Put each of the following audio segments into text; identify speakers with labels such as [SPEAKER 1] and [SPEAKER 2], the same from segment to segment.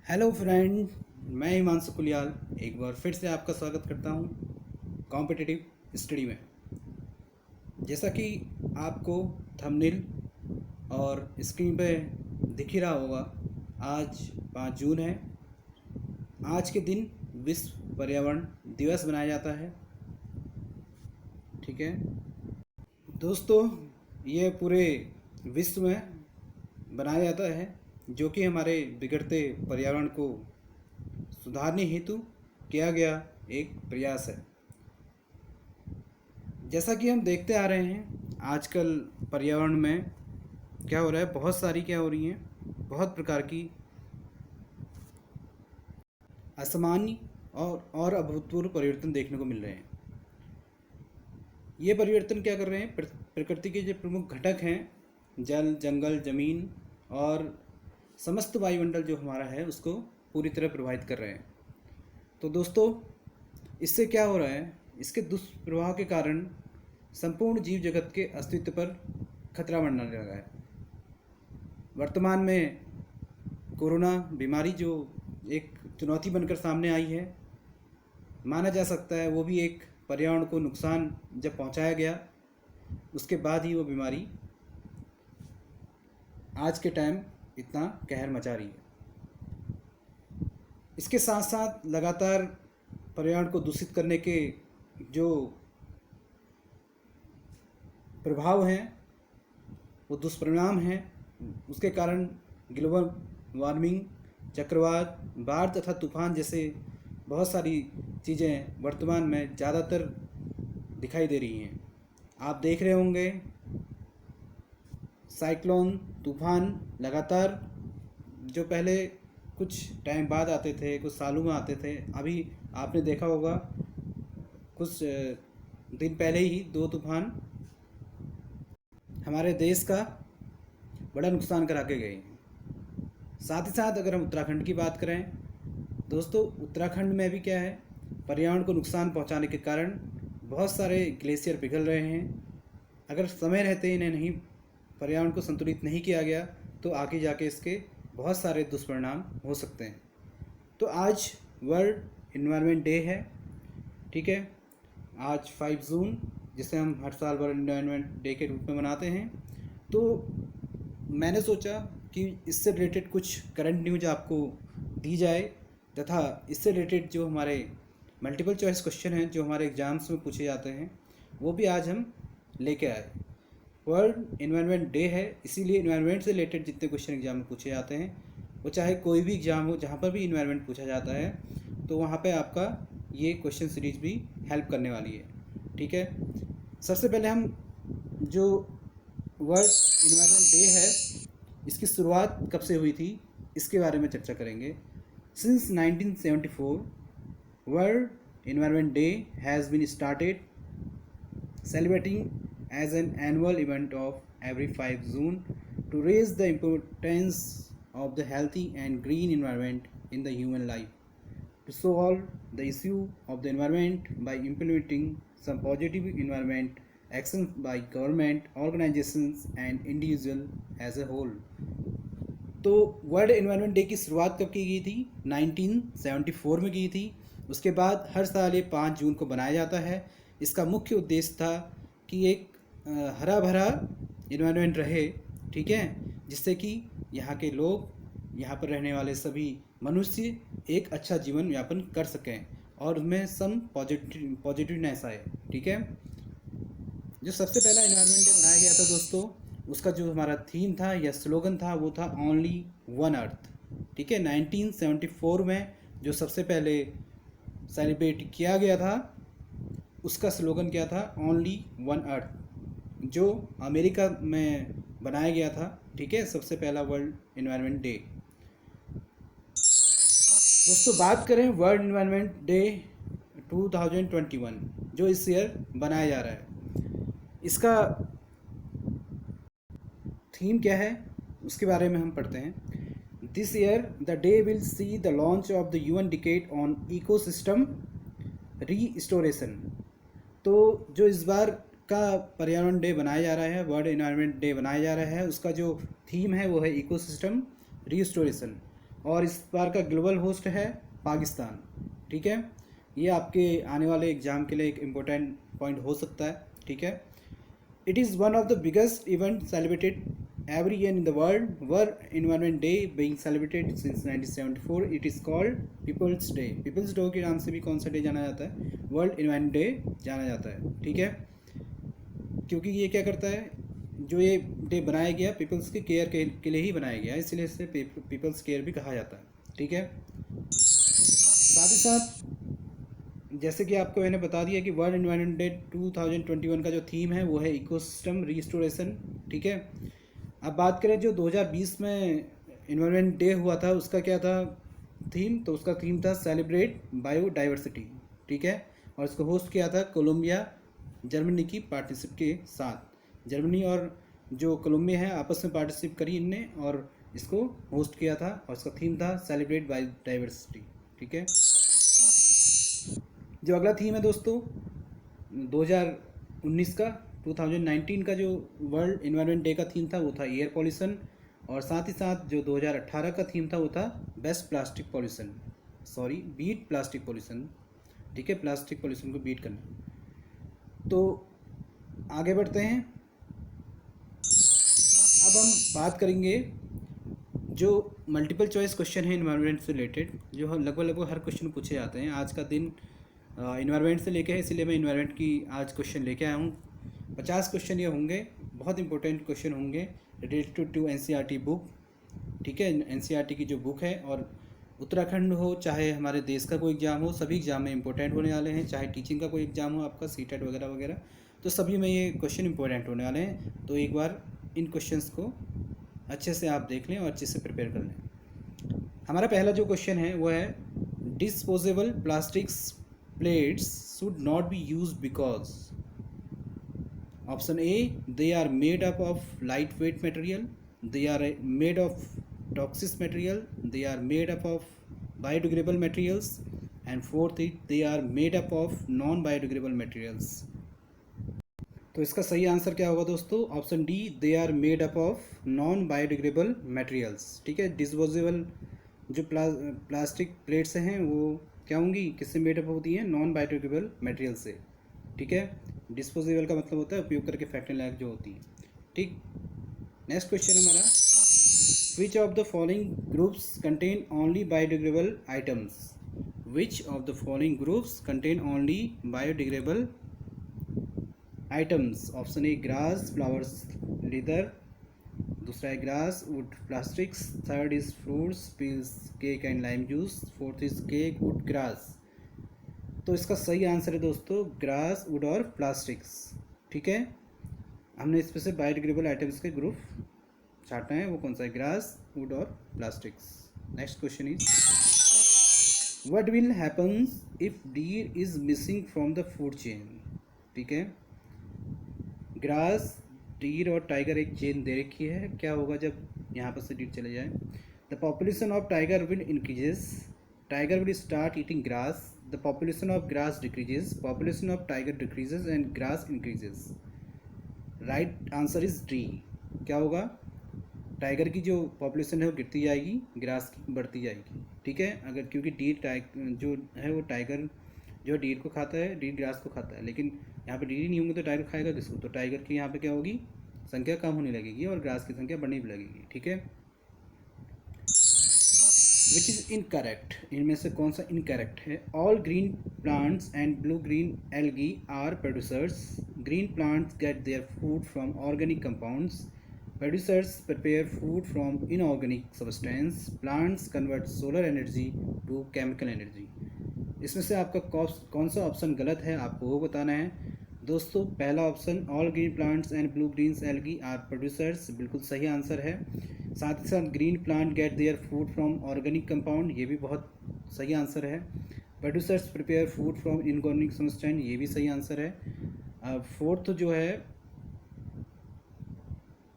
[SPEAKER 1] Hello friend, मैं हिमांशु कुलियाल एक बार फिर से आपका स्वागत करता हूँ कॉम्पिटिटिव स्टडी में। जैसा कि आपको थंबनेल और स्क्रीन पे दिख ही रहा होगा, आज 5 जून है। आज के दिन विश्व पर्यावरण दिवस मनाया जाता है। ठीक है दोस्तों, ये पूरे विश्व में बनाया जाता है, जो कि हमारे बिगड़ते पर्यावरण को सुधारने हेतु किया गया एक प्रयास है। जैसा कि हम देखते आ रहे हैं, आजकल पर्यावरण में क्या हो रहा है, बहुत सारी क्या हो रही हैं, बहुत प्रकार की असामान्य और अभूतपूर्व परिवर्तन देखने को मिल रहे हैं। ये परिवर्तन क्या कर रहे हैं, प्रकृति के जो प्रमुख घटक हैं, जल, जंगल, ज़मीन और समस्त वायुमंडल जो हमारा है, उसको पूरी तरह प्रभावित कर रहे हैं। तो दोस्तों, इससे क्या हो रहा है, इसके दुष्प्रभाव के कारण संपूर्ण जीव जगत के अस्तित्व पर खतरा बनने लगा है। वर्तमान में कोरोना बीमारी जो एक चुनौती बनकर सामने आई है, माना जा सकता है वो भी एक पर्यावरण को नुकसान जब पहुंचाया गया, उसके बाद ही वो बीमारी आज के टाइम इतना कहर मचा रही है। इसके साथ साथ लगातार पर्यावरण को दूषित करने के जो प्रभाव हैं, वो दुष्परिणाम हैं, उसके कारण ग्लोबल वार्मिंग, चक्रवात, बाढ़ तथा तूफान जैसे बहुत सारी चीज़ें वर्तमान में ज़्यादातर दिखाई दे रही हैं। आप देख रहे होंगे, साइक्लोन, तूफान लगातार जो पहले कुछ टाइम बाद आते थे, कुछ सालों में आते थे, अभी आपने देखा होगा कुछ दिन पहले ही 2 तूफान हमारे देश का बड़ा नुकसान करा के गए हैं। साथ ही साथ अगर हम उत्तराखंड की बात करें दोस्तों, उत्तराखंड में भी क्या है, पर्यावरण को नुकसान पहुंचाने के कारण बहुत सारे ग्लेशियर पिघल रहे हैं। अगर समय रहते इन्हें नहीं, पर्यावरण को संतुलित नहीं किया गया, तो आगे जाके इसके बहुत सारे दुष्परिणाम हो सकते हैं। तो आज वर्ल्ड इन्वायरमेंट डे है। ठीक है, आज 5 जून, जिसे हम हर साल वर्ल्ड इन्वायरमेंट डे के रूप में मनाते हैं। तो मैंने सोचा कि इससे रिलेटेड कुछ करंट न्यूज आपको दी जाए, तथा इससे रिलेटेड जो हमारे मल्टीपल चॉइस क्वेश्चन हैं जो हमारे एग्ज़ाम्स में पूछे जाते हैं, वो भी आज हम लेके आए। वर्ल्ड इन्वायरमेंट डे है, इसीलिए इन्वायरमेंट से रिलेटेड जितने क्वेश्चन एग्जाम में पूछे जाते हैं, वो चाहे कोई भी एग्ज़ाम हो, जहाँ पर भी इन्वायरमेंट पूछा जाता है, तो वहाँ पे आपका ये क्वेश्चन सीरीज भी हेल्प करने वाली है। ठीक है, सबसे पहले हम जो वर्ल्ड इन्वायरमेंट डे है, इसकी शुरुआत कब से हुई थी, इसके बारे में चर्चा करेंगे। Since 1974 world environment day has been started celebrating as an annual event of every 5 June to raise the importance of the healthy and green environment in the human life, to solve the issue of the environment by implementing some positive environment actions by government, organizations and individual as a whole. तो world environment day की शुरुआत कब की गई थी, 1974 में की थी। उसके बाद हर साल ये 5 जून को बनाया जाता है। इसका मुख्य उद्देश्य था कि एक हरा भरा इन्वायरमेंट रहे, ठीक है, जिससे कि यहाँ के लोग, यहाँ पर रहने वाले सभी मनुष्य एक अच्छा जीवन यापन कर सकें और उनमें सम पॉजिटिवनेस आए। ठीक है, जो सबसे पहला इन्वायरमेंट डे बनाया गया था दोस्तों, उसका जो हमारा थीम था या स्लोगन था, वो था ओनली वन अर्थ। ठीक है, 1974 में जो सबसे पहले सेलिब्रेट किया गया था, उसका स्लोगन क्या था, ओनली वन अर्थ, जो अमेरिका में बनाया गया था। ठीक है, सबसे पहला वर्ल्ड इन्वायरमेंट डे। दोस्तों, बात करें वर्ल्ड इन्वायरमेंट डे 2021 जो इस ईयर बनाया जा रहा है, इसका थीम क्या है उसके बारे में हम पढ़ते हैं। This year the day will see the launch of the UN decade on ecosystem restoration. तो जो इस बार का पर्यावरण डे बनाया जा रहा है, वर्ल्ड इन्वायरमेंट डे बनाया जा रहा है, उसका जो थीम है वो है इकोसिस्टम रीस्टोरेशन। और इस बार का ग्लोबल होस्ट है पाकिस्तान। ठीक है, ये आपके आने वाले एग्ज़ाम के लिए एक इम्पोर्टेंट पॉइंट हो सकता है। ठीक है, it is one of the biggest events celebrated every year in the world. World Environment Day being celebrated since 1974. It is called People's Day. People's Day के नाम से भी कौन सा डे जाना जाता है? वर्ल्ड इन्वायरमेंट डे जाना जाता है। ठीक है, क्योंकि ये क्या करता है, जो ये डे बनाया गया पीपल्स के केयर के लिए ही बनाया गया है, इसलिए इसे पीपल्स केयर भी कहा जाता है। ठीक है, साथ ही साथ जैसे कि आपको मैंने बता दिया कि वर्ल्ड इन्वायरमेंट डे 2021 का जो थीम है वो है इकोसिस्टम रिस्टोरेशन। ठीक है, अब बात करें जो 2020 में इन्वायरमेंट डे हुआ था उसका क्या था थीम, तो उसका थीम था सेलिब्रेट बायोडाइवर्सिटी। ठीक है, और इसको होस्ट किया था कोलंबिया जर्मनी की पार्टनरशिप के साथ। जर्मनी और जो कोलंबिया है आपस में पार्टनरशिप करी इनने और इसको होस्ट किया था, और इसका थीम था सेलिब्रेट बायोडाइवर्सिटी। ठीक है, जो अगला थीम है दोस्तों 2019 का 2019 का जो वर्ल्ड इन्वायरमेंट डे का थीम था वो था एयर पॉल्यूशन, और साथ ही साथ जो 2018 का थीम था वो था best plastic pollution, beat plastic pollution. ठीक है, प्लास्टिक पॉल्यूशन को बीट करना। तो आगे बढ़ते हैं, अब हम बात करेंगे जो मल्टीपल चॉइस क्वेश्चन है इन्वायरमेंट से रिलेटेड, जो लगभग हर क्वेश्चन पूछे जाते हैं। आज का दिन इन्वायरमेंट से लेके है, इसलिए मैं इन्वायरमेंट की आज क्वेश्चन लेके आया हूँ। 50 क्वेश्चन ये होंगे, बहुत इंपॉर्टेंट क्वेश्चन होंगे रिलेटेड टू एनसीईआरटी बुक। ठीक है, एनसीईआरटी की जो बुक है, और उत्तराखंड हो चाहे हमारे देश का कोई एग्ज़ाम हो, सभी एग्ज़ाम में इंपॉर्टेंट होने वाले हैं। चाहे टीचिंग का कोई एग्ज़ाम हो आपका, सीटेट वगैरह वगैरह, तो सभी में ये क्वेश्चन इंपॉर्टेंट होने वाले हैं। तो एक बार इन क्वेश्चंस को अच्छे से आप देख लें और अच्छे से प्रिपेयर कर लें। हमारा पहला जो क्वेश्चन है वो है disposable plastics plates should not be used because option A they are made up of light weight material, they are made of toxic material, they are made up of biodegradable materials, and fourth it they are made up of non biodegradable materials. तो इसका सही answer क्या होगा दोस्तों? Option D, they are made up of non biodegradable materials. ठीक है, disposable जो plastic plates हैं वो क्या होंगी, किससे मेडअप होती हैं? नॉन बायोडिग्रेडेबल मटेरियल से। ठीक है, डिस्पोजेबल का मतलब होता है उपयोग करके फेंकने लायक जो होती है। ठीक, नेक्स्ट क्वेश्चन हमारा, विच of the following groups contain only biodegradable items? Which of the following groups contain only biodegradable items? Option A grass, flowers, leather, दूसरा है grass, would, plastics, third is fruits, peels, cake and lime juice, fourth is cake, would, grass. तो इसका सही answer है दोस्तों grass, would और plastics. ठीक है, हमने इस पर से बायोडिग्रेडेबल आइटम्स के ग्रुप छाटना है, वो कौन सा है? ग्रास, वुड और plastics. Next question is what will happens if deer is missing from the food chain? ठीक है, ग्रास, डीर और टाइगर एक चेन दे रखी है, क्या होगा जब यहाँ पर से डीर चले जाए? The population of tiger will increases, tiger will start eating grass, the population of grass decreases, population of tiger decreases and grass increases. Right answer is D. क्या होगा? टाइगर की जो पॉपुलेशन है वो गिरती जाएगी, ग्रास की बढ़ती जाएगी। ठीक है, अगर क्योंकि डीर जो है वो टाइगर जो डीर को खाता है, डीर ग्रास को खाता है, लेकिन यहाँ पे डीर ही नहीं होंगे तो टाइगर खाएगा किसको? तो टाइगर की यहाँ पे क्या होगी, संख्या कम होने लगेगी और ग्रास की संख्या बढ़ने भी लगेगी। ठीक है, विच इज़ इनकरेक्ट, इनमें से कौन सा इनकरेक्ट है? All green plants and blue green algae are producers, green plants get their food from organic compounds, producers prepare food from inorganic substance, plants convert solar energy to chemical energy. इसमें से आपका कौन सा option गलत है आपको वो बताना है दोस्तों। पहला option all green plants and blue greens algae are producers बिल्कुल सही आंसर है। साथ ही साथ green plant get their food from organic compound, ये भी बहुत सही आंसर है। Producers prepare food from inorganic substance, ये भी सही आंसर है। फोर्थ जो है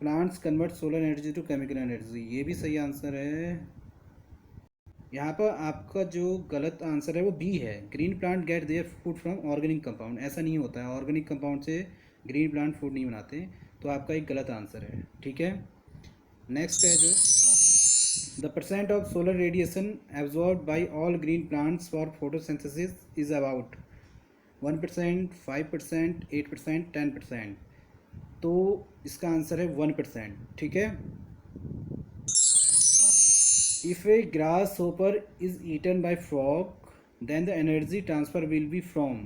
[SPEAKER 1] plants convert solar energy to chemical energy, ये भी सही आंसर है। यहाँ पर आपका जो गलत आंसर है वो बी है, green plant get their food from organic compound. ऐसा नहीं होता है, ऑर्गेनिक कंपाउंड से ग्रीन प्लांट फूड नहीं बनाते, तो आपका एक गलत आंसर है। ठीक है, नेक्स्ट है जो the percent of solar radiation absorb by all green plants for photosynthesis is about 1%, 5%, 8%, 10%। तो इसका आंसर है 1%। ठीक है। If a grasshopper is eaten by frog then the energy transfer will be from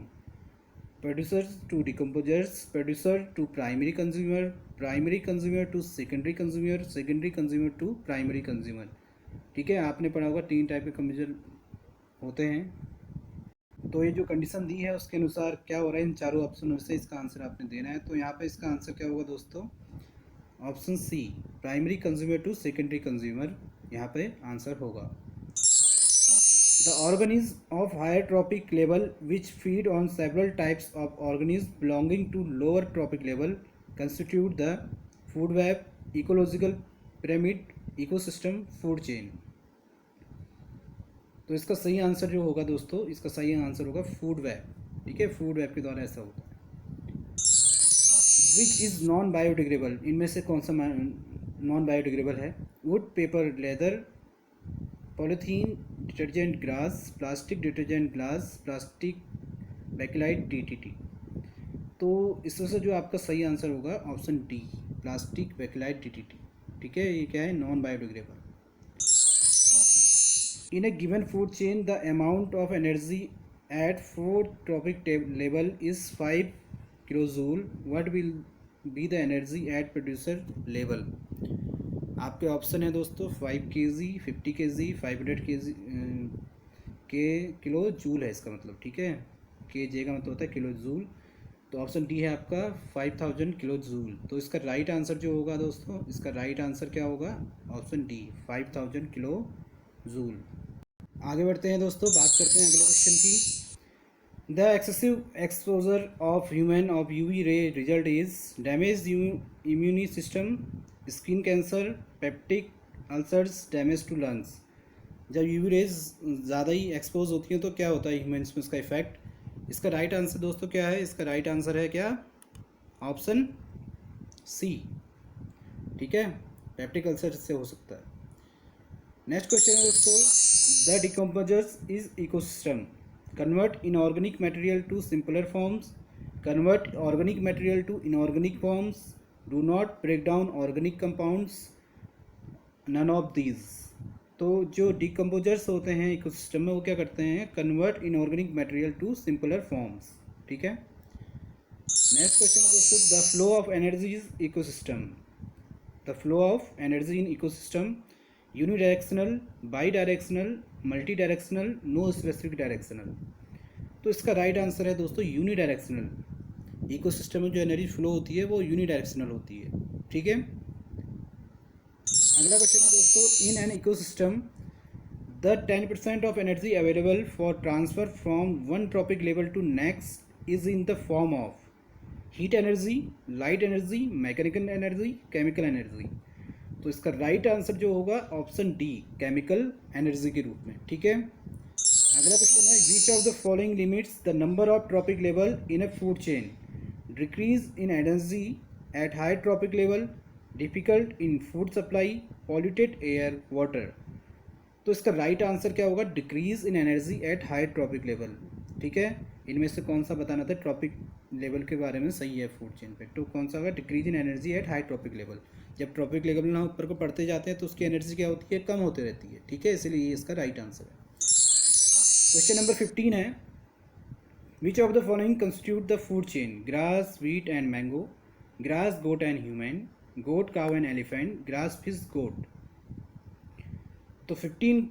[SPEAKER 1] producers to decomposers, producer to primary consumer to secondary consumer to primary consumer। ठीक है, आपने पढ़ा होगा 3 टाइप के कंज्यूमर होते हैं। तो ये जो कंडीशन दी है उसके अनुसार क्या हो रहा है, इन चारों ऑप्शन में से इसका आंसर आपने देना है। तो यहाँ पे इसका आंसर क्या होगा दोस्तों, option C, primary consumer to secondary consumer यहाँ पे आंसर होगा। The organisms of higher trophic level which feed on several types of organisms belonging to lower trophic level constitute the food web, ecological pyramid, ecosystem, food chain। तो इसका सही answer जो होगा दोस्तों, इसका सही आंसर होगा फूड वेब। ठीक है, फूड वेब के द्वारा ऐसा होता है। विच इज़ नॉन बायोडिग्रेडेबल, इनमें से कौन सा नॉन बायोडिग्रेडेबल है? Wood, paper, leather, polythene, detergent glass, plastic detergent glass, plastic bakelite DDT। तो इसमें से जो आपका सही आंसर होगा option D, plastic bakelite DDT। ठीक है, ये क्या है, non biodegradable. In a given food chain the amount of energy at 4 trophic level is 5 kilojoule, what will be the energy at producer level? आपके ऑप्शन है दोस्तों 5 kg, 50 kg, 500 kg के kilo joule है इसका मतलब। ठीक है, के जे का मतलब होता है किलो जूल। तो ऑप्शन डी है आपका 5000 किलो जूल। तो इसका राइट आंसर जो होगा दोस्तों, इसका राइट आंसर क्या होगा, ऑप्शन डी, 5000 किलो जूल। आगे बढ़ते हैं दोस्तों, बात करते हैं अगले क्वेश्चन की। The excessive exposure of human of UV ray result is damage immune system, skin cancer, peptic ulcers, damage to lungs. जब यूवी रेज ज़्यादा ही एक्सपोज होती हैं तो क्या होता है ह्यूमन्स में इसका इफेक्ट? इसका राइट आंसर दोस्तों क्या है, इसका राइट आंसर है क्या, ऑप्शन सी। ठीक है, पेप्टिक अल्सर से हो सकता है। नेक्स्ट क्वेश्चन है दोस्तों, the decomposers is ecosystem convert inorganic material to simpler forms, convert organic material to inorganic forms, do not break down organic compounds, none of these. तो जो डिकम्पोजर्स होते हैं इकोसिस्टम में वो क्या करते हैं, convert inorganic material to simpler forms. ठीक है। नेक्स्ट क्वेश्चन है दोस्तों, the flow of energy is ecosystem, the flow of energy in ecosystem unidirectional, bi directional, multi directional, no specific directional. तो इसका राइट आंसर है दोस्तों यूनिडायरेक्शनल। इकोसिस्टम में जो एनर्जी फ्लो होती है वो यूनिडायरेक्शनल होती है। ठीक है। अगला क्वेश्चन है दोस्तों, in an ecosystem the 10% of energy available for transfer from one trophic level to next is in the form of heat energy, light energy, mechanical energy, chemical energy. तो इसका राइट आंसर जो होगा option D, chemical energy के रूप में। ठीक है। अगला क्वेश्चन है, which of the following limits the number of trophic level in a food chain, decrease in energy at high trophic level, difficult in food supply, polluted air, water. तो इसका right answer क्या होगा, decrease in energy at high trophic level. ठीक है, इनमें से कौन सा बताना था, ट्रॉपिक लेवल के बारे में सही है फूड चेन पे, तो कौन सा होगा, decrease in energy at high trophic level. जब ट्रॉपिक लेवल ना ऊपर को पढ़ते जाते हैं तो उसकी एनर्जी क्या होती है, कम होती रहती है। ठीक है, इसलिए ये इसका राइट आंसर है। क्वेश्चन नंबर 15 है, which of the following constitute the food chain, grass, wheat and mango, grass, goat and human, goat, cow and elephant, grass, fish, goat. तो 15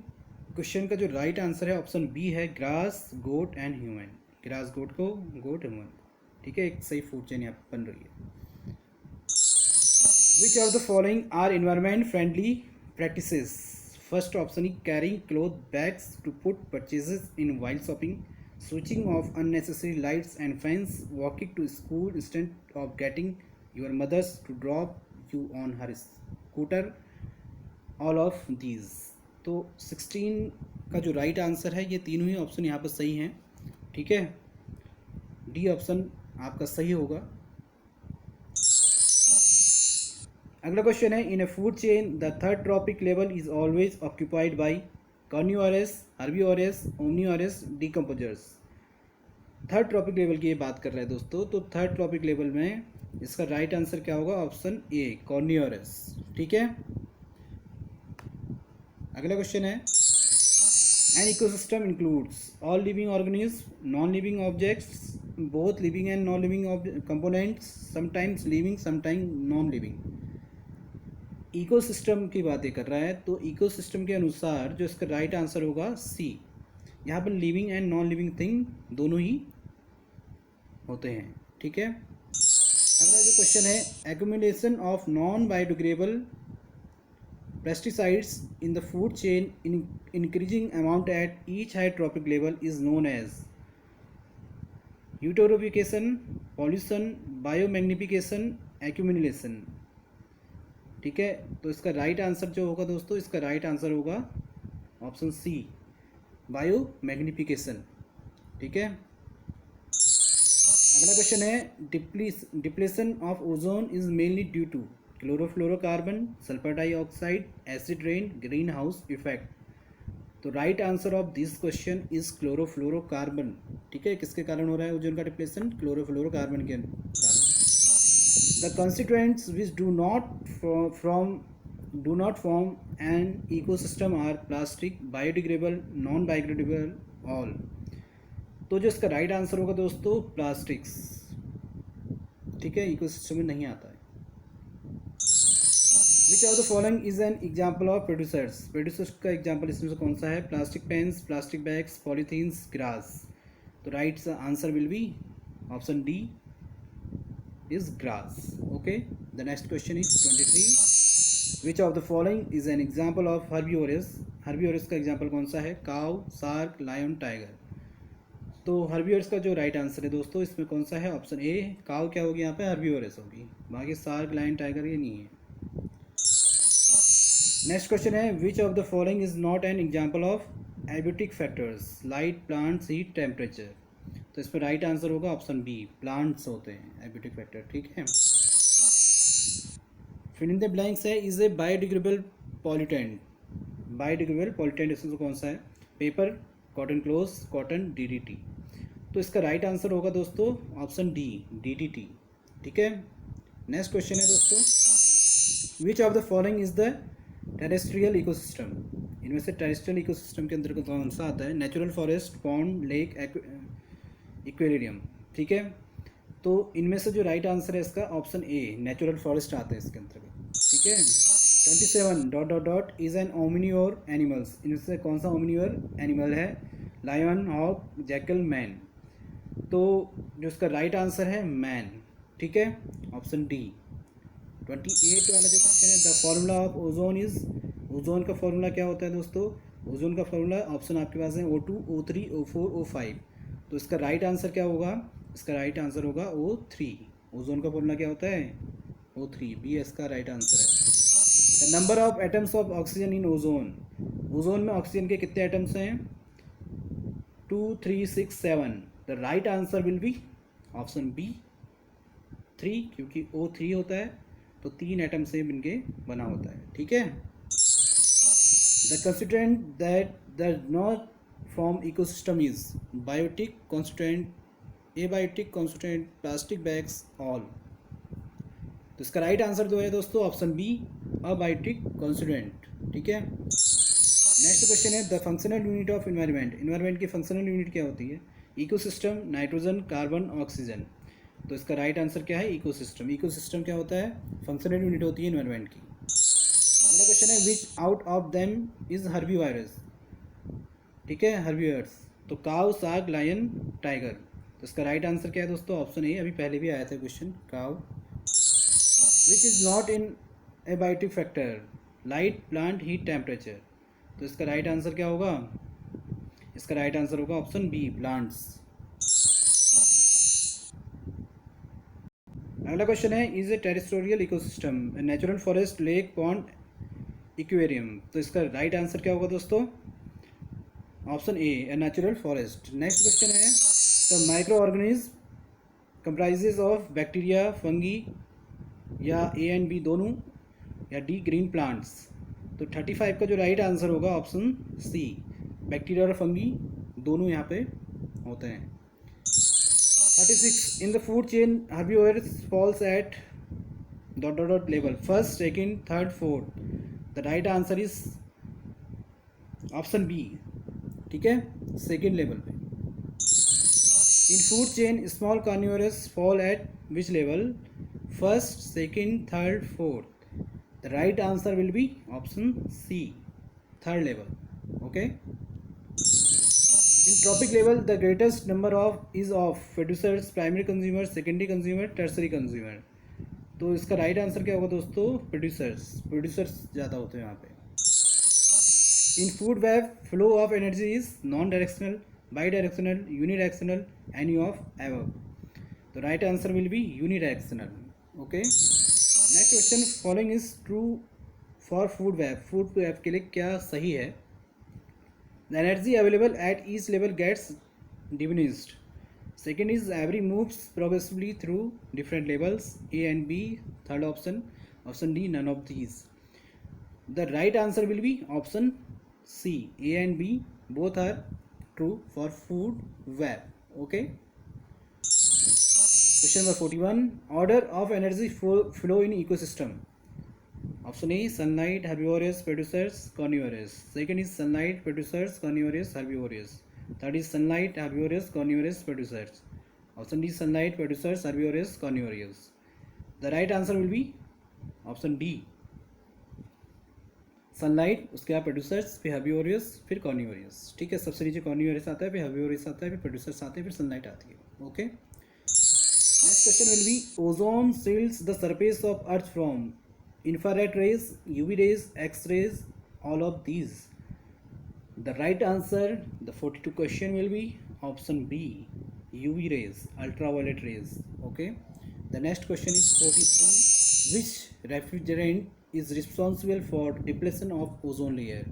[SPEAKER 1] क्वेश्चन का जो राइट आंसर है ऑप्शन बी है, grass, goat and human. Grass goat को, goat human. ठीक है, एक सही फूड चेन यहाँ पर बन रही है। Which of the following are environment friendly practices? First option is carrying cloth bags to put purchases in while shopping, switching off unnecessary lights and fans, walking to school instead of getting your mothers to drop you on her scooter, all of these। तो 16 का जो right answer है, ये तीनों ही option यहाँ पर सही हैं। ठीक है, डी ऑप्शन आपका सही होगा। अगला क्वेश्चन है, in a food chain the third trophic level is always occupied by carnivorous, herbivorous, omnivorous, decomposers. Third trophic level की ये बात कर रहे हैं दोस्तों, तो थर्ड ट्रॉपिक लेवल में इसका राइट आंसर क्या होगा? Option A, carnivorous. ठीक है। अगला क्वेश्चन है, an ecosystem includes all living organism, non living objects, both living and non living components, sometimes living sometime non living. Ecosystem की बातें कर रहा है, तो इकोसिस्टम के अनुसार जो इसका राइट आंसर होगा सी। यहाँ पर living and non living thing दोनों ही होते हैं। ठीक है। अगला जो क्वेश्चन है, accumulation of non biodegradable pesticides in the food chain in increasing amount at each high trophic level is known as eutrophication, pollution, biomagnification, accumulation. ठीक है। तो इसका राइट आंसर जो होगा दोस्तों, इसका राइट आंसर होगा ऑप्शन सी, बायोमैग्निफिकेशन। ठीक है। अगला क्वेश्चन है, depletion of ozone is mainly due to chlorofluorocarbon, sulphur dioxide, acid rain, greenhouse effect. तो right answer of this question is chlorofluorocarbon. ठीक है। किसके कारण हो रहा है ओजोन का डिप्लेशन? क्लोरोफ्लोरोकार्बन के कारण। The constituents which do not form an ecosystem are plastic, biodegradable, non-biodegradable, all। तो जो इसका राइट आंसर होगा दोस्तों, प्लास्टिक्स। ठीक है, इकोसिस्टम में नहीं आता है। Which of the following is an example of producers? Producers का एग्जाम्पल इसमें से कौन सा है? Plastic pens, plastic bags, polythenes, grass. तो right answer will be option D is grass. Okay, the next question is 23. Which of the following is an example of herbivorous? herbivorous का example कौन सा है? Cow, shark, lion, tiger. तो herbivorous का जो right answer है दोस्तों, इसमें कौन सा है? ऑप्शन ए, काउ क्या होगी यहाँ पे? herbivorous होगी। बाकी शार्क, लायन, टाइगर ये नहीं है। नेक्स्ट क्वेश्चन है, which of the following is not an example of abiotic factors? Light, plants, heat, temperature. तो इस पर राइट आंसर होगा ऑप्शन बी, प्लांट्स होते हैं एबियोटिक फैक्टर। ठीक है। फिल इन द ब्लैंक्स है, is A biodegradable pollutant. Biodegradable pollutant इसमें कौन सा है? Paper, cotton cloth, cotton, DDT. तो इसका राइट आंसर होगा दोस्तों ऑप्शन डी, डीडीटी। ठीक है। नेक्स्ट क्वेश्चन है दोस्तों, विच of the following is the terrestrial ecosystem? इनमें से टेरेस्ट्रियल इकोसिस्टम के अंदर कौन सा आता है? Natural forest, pond, lake, aquarium. ठीक है। तो इनमें से जो राइट आंसर है इसका ऑप्शन ए, नेचुरल फॉरेस्ट आता है इसके अंतर्गत। ठीक है। 27 dot dot dot is an omnivore animals. इनमें से कौन सा ओमनियोर एनिमल है? Lion, hawk, jackal, man. तो जो इसका राइट आंसर है मैन। ठीक है, ऑप्शन डी। 28 वाला जो क्वेश्चन है, the formula of ozone is, ozone का फॉर्मूला क्या होता है दोस्तों? ओजोन का फॉर्मूला ऑप्शन आपके पास है O2, O3, O4, O5। तो इसका राइट आंसर क्या होगा? इसका राइट आंसर होगा O3। ओजोन का फॉर्मूला क्या होता है? O3, बी इसका राइट आंसर है। The number of atoms of oxygen in ozone. Ozone में ऑक्सीजन के कितने एटम्स हैं? 2, 3, 6, 7। The right answer will be option B 3, क्योंकि O3 होता है तो 3 एटम से मिलके बना होता है। ठीक है। The constituent that does not form ecosystem is biotic constituent, abiotic constituent, plastic bags, all. तो इसका राइट आंसर जो है दोस्तों ऑप्शन बी, अबायोटिक कॉन्स्टिट्यूएंट। ठीक है। नेक्स्ट क्वेश्चन है, the functional unit of environment. Environment की फंक्शनल यूनिट क्या होती है? Ecosystem, nitrogen, carbon, oxygen. तो इसका राइट आंसर क्या है? इकोसिस्टम। इकोसिस्टम क्या होता है? फंक्शनल यूनिट होती है इन्वायरमेंट की। अगला क्वेश्चन है, which out of them is herbivores. ठीक है, हर्बीवर्स। तो काउ, शार्क, लायन, टाइगर। तो इसका राइट आंसर क्या है दोस्तों? ऑप्शन ए, अभी पहले भी आया था question, cow. Which is not in abiotic factor? Light, plant, heat, temperature. तो इसका राइट आंसर क्या होगा? इसका राइट आंसर होगा ऑप्शन बी, प्लांट्स। अगला क्वेश्चन है, is a terrestrial ecosystem natural forest, lake, pond, aquarium. तो इसका राइट आंसर क्या होगा दोस्तों? Option A, natural forest. Next question है, the microorganism comprises of bacteria, fungi या ए एंड बी दोनों, या डी ग्रीन प्लांट्स? तो 35 का जो राइट आंसर होगा ऑप्शन सी, बैक्टीरिया और फंगी दोनों यहाँ पे होते हैं। 36 in the food chain herbivorous falls at dot dot dot level, first, second, third, fourth. The right answer is option B, ठीक है, सेकंड लेवल पे। In food chain small carnivorous fall at which level, first, second, third, fourth. The right answer will be option C, third level. Okay, in trophic level the greatest number of is of producers, primary consumer, secondary consumer, tertiary consumer. तो इसका right answer क्या होगा दोस्तों? Producers ज़्यादा होते हैं यहाँ पे। In food web flow of energy is non directional, bidirectional, unidirectional, any of above. तो right answer will be unidirectional. Okay, next question, following is true for food web, food web के लिए क्या सही है? The energy available at each level gets diminished. Second is every moves progressively through different levels, A and B. Third option, option D, none of these. The right answer will be option C, A and B both are true for food web. Okay, question number 41, order of energy flow in ecosystem. Option A, sunlight, herbivorous, producers, carnivorous. Second is sunlight, producers, carnivorous, herbivorous. Third is sunlight, herbivorous, carnivorous, producers. Option D, sunlight, producers, herbivorous, carnivorous. The right answer will be option D, sunlight, उसके बाद producers, फिर herbivores, फिर carnivorous. ठीक है, सबसे नीचे carnivorous आता है, फिर हर्बिवोरस आता है, फिर प्रोड्यूसर्स आते हैं, फिर सनलाइट आती है। Okay, next question will be ozone shields the surface of earth from infrared rays, UV rays, X rays, all of these. The right answer, the 42 question will be option B, UV rays, ultraviolet rays. Okay, the next question is 43, which refrigerant is responsible for depletion of ozone layer,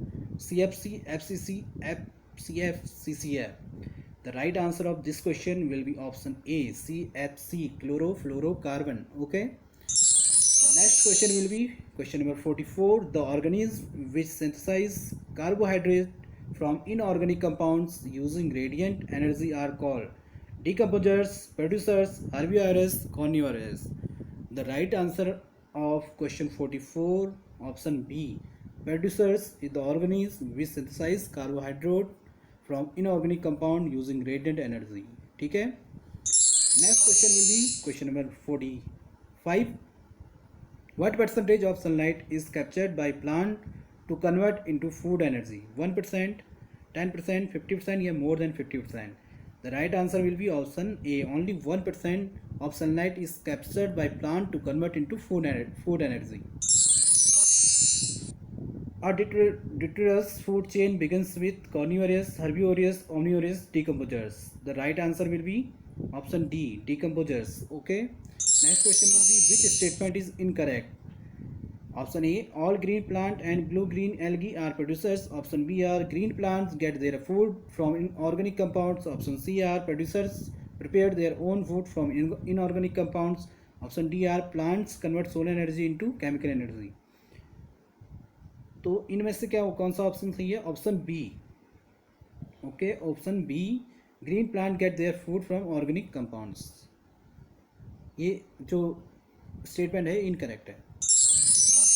[SPEAKER 1] CFC, FCC, FCF, CCF. The right answer of this question will be option A, CFC, chlorofluorocarbon. Okay, the next question will be question number 44, the organisms which synthesize carbohydrate from inorganic compounds using radiant energy are called decomposers, producers, herbivorous, carnivorous. The right answer of question 44, option B, producers is the organism which synthesize carbohydrate from inorganic compound using radiant energy. ठीक है, next question will be question number 45, what percentage of sunlight is captured by plant to convert into food energy, 1%, 10%, 50%, या more than 50%? The right answer will be option A, only 1% of sunlight is captured by plant to convert into food energy. A detritus food chain begins with carnivorous, herbivorous, omnivorous, decomposers. The right answer will be option D, decomposers. Okay, next question will be which statement is incorrect? Option A, all green plant and blue-green algae are producers. Option B are green plants get their food from inorganic compounds. Option C are producers prepare their own food from inorganic compounds. Option D are plants convert solar energy into chemical energy. तो इनमें से क्या कौन सा option सही है? Option B. Okay, option B, green plant get their food from organic compounds. ये जो स्टेटमेंट है इनकरेक्ट है।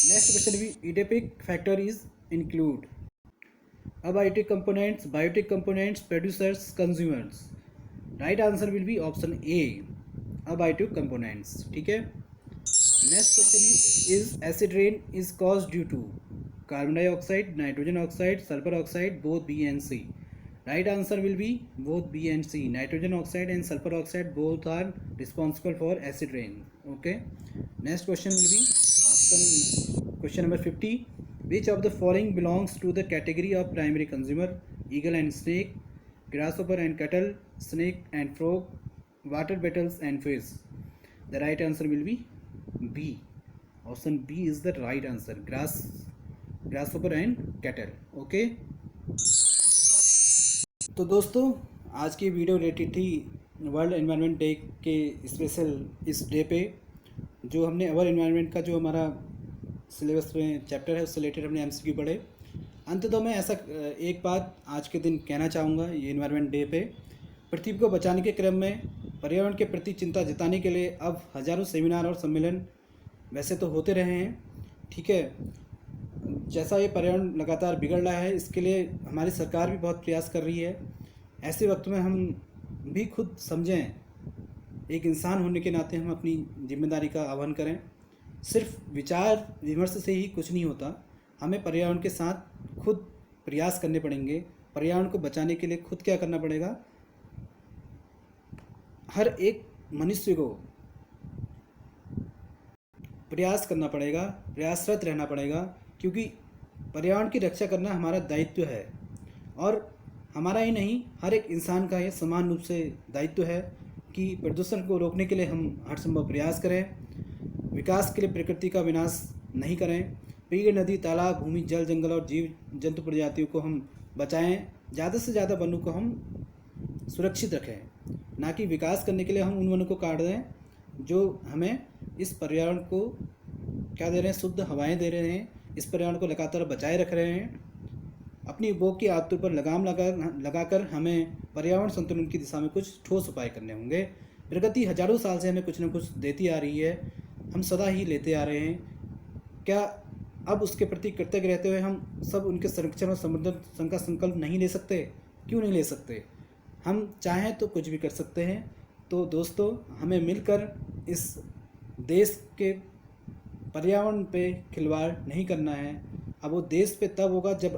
[SPEAKER 1] नेक्स्ट क्वेश्चन भी, edaphic factor is include abiotic components, biotic components, producers, consumers. Right answer will be option A, abiotic components. ठीक है, next question is acid rain is cause due to carbon dioxide, nitrogen oxide, sulphur oxide, both B and C. Right answer will be both B and C, nitrogen oxide and sulphur oxide both are responsible for acid rain. Okay, next question will be question number 50, which of the following belongs to the category of primary consumer? Eagle and snake, grasshopper and cattle, snake and frog, water beetles and fish. The right answer will be B, option B is the right answer, grasshopper and cattle. Okay, तो दोस्तों आज की video related थी world environment day के special इस day पे, जो हमने अवर एनवायरनमेंट का जो हमारा सिलेबस में चैप्टर है उससे रिलेटेड हमने एमसीक्यू पढ़े। अंततः मैं ऐसा एक बात आज के दिन कहना चाहूँगा ये एनवायरनमेंट डे पे, पृथ्वी को बचाने के क्रम में पर्यावरण के प्रति चिंता जताने के लिए अब हज़ारों सेमिनार और सम्मेलन वैसे तो होते रहे हैं, ठीक है। जैसा ये पर्यावरण लगातार बिगड़ रहा है इसके लिए हमारी सरकार भी बहुत प्रयास कर रही है। ऐसे वक्त में हम भी खुद समझें, एक इंसान होने के नाते हम अपनी जिम्मेदारी का आह्वान करें। सिर्फ विचार विमर्श से ही कुछ नहीं होता, हमें पर्यावरण के साथ खुद प्रयास करने पड़ेंगे। पर्यावरण को बचाने के लिए खुद क्या करना पड़ेगा, हर एक मनुष्य को प्रयास करना पड़ेगा, प्रयासरत रहना पड़ेगा, क्योंकि पर्यावरण की रक्षा करना हमारा दायित्व है और हमारा ही नहीं हर एक इंसान का यह समान रूप से दायित्व है कि प्रदूषण को रोकने के लिए हम हर संभव प्रयास करें, विकास के लिए प्रकृति का विनाश नहीं करें, पेड़ नदी तालाब भूमि जल जंगल और जीव जंतु प्रजातियों को हम बचाएं, ज़्यादा से ज़्यादा वनों को हम सुरक्षित रखें, ना कि विकास करने के लिए हम उन वनों को काट दें जो हमें इस पर्यावरण को क्या दे रहे हैं, शुद्ध हवाएं दे रहे हैं, इस पर्यावरण को लगातार बचाए रख रहे हैं। अपनी उपभोग की आदतों पर लगाम लगाकर हमें पर्यावरण संतुलन की दिशा में कुछ ठोस उपाय करने होंगे। प्रकृति हजारों साल से हमें कुछ न कुछ देती आ रही है, हम सदा ही लेते आ रहे हैं। क्या अब उसके प्रति कृतज्ञ रहते हुए हम सब उनके संरक्षण और संवर्धन का संकल्प नहीं ले सकते? क्यों नहीं ले सकते? हम चाहें तो कुछ भी कर सकते हैं। तो दोस्तों, हमें मिलकर इस देश के पर्यावरण पे खिलवाड़ नहीं करना है। अब वो देश पे तब होगा जब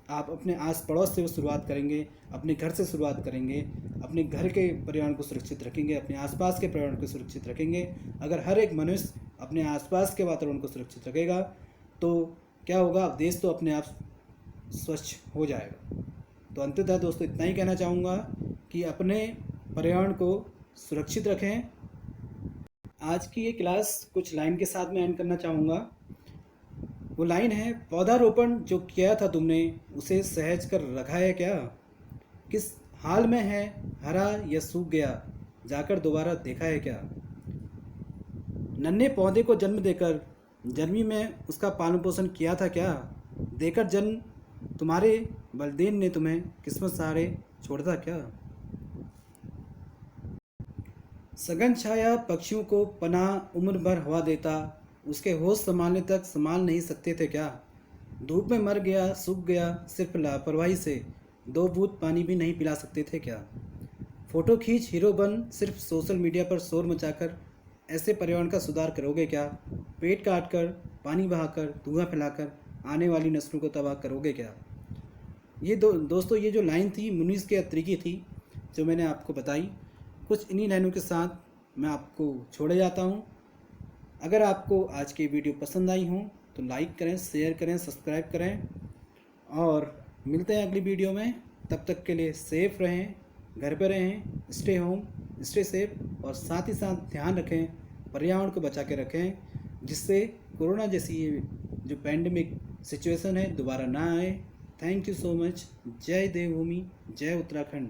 [SPEAKER 1] आप अपने आस पड़ोस से वो शुरुआत करेंगे, अपने घर से शुरुआत करेंगे, अपने घर के पर्यावरण को सुरक्षित रखेंगे, अपने आसपास के पर्यावरण को सुरक्षित रखेंगे। अगर हर एक मनुष्य अपने आसपास के वातावरण को सुरक्षित रखेगा तो क्या होगा, देश तो अपने आप स्वच्छ हो जाएगा। तो अंततः दोस्तों इतना ही कहना चाहूँगा कि अपने पर्यावरण को सुरक्षित रखें। आज की ये क्लास कुछ लाइन के साथ मैं एंड करना चाहूँगा। वो लाइन है, पौधारोपण जो किया था तुमने उसे सहज कर रखा है क्या? किस हाल में है, हरा या सूख गया, जाकर दोबारा देखा है क्या? नन्हे पौधे को जन्म देकर गर्मी में उसका पालन पोषण किया था क्या? देकर जन्म तुम्हारे बलदेन ने तुम्हें किस्मत सहारे छोड़ा था क्या? सघन छाया पक्षियों को पनाह उम्र भर हवा देता, उसके होश संभालने तक संभाल नहीं सकते थे क्या? धूप में मर गया, सूख गया, सिर्फ लापरवाही से 2 बूंद पानी भी नहीं पिला सकते थे क्या? फोटो खींच हीरो बन सिर्फ सोशल मीडिया पर शोर मचाकर ऐसे पर्यावरण का सुधार करोगे क्या? पेड़ काट कर, पानी बहाकर, धुआं फैलाकर आने वाली नस्लों को तबाह करोगे क्या? ये दोस्तों ये जो लाइन थी मुनीस के अत्रिकी थी जो मैंने आपको बताई। कुछ इन्हीं लाइनों के साथ मैं आपको छोड़े जाता हूँ। अगर आपको आज की वीडियो पसंद आई हो तो लाइक करें, शेयर करें, सब्सक्राइब करें और मिलते हैं अगली वीडियो में। तब तक के लिए सेफ रहें, घर पर रहें, स्टे होम, स्टे सेफ और साथ ही साथ ध्यान रखें, पर्यावरण को बचा के रखें, जिससे कोरोना जैसी ये जो पैंडेमिक सिचुएशन है दोबारा ना आए। Thank you so much. जय देवभूमि, जय उत्तराखंड।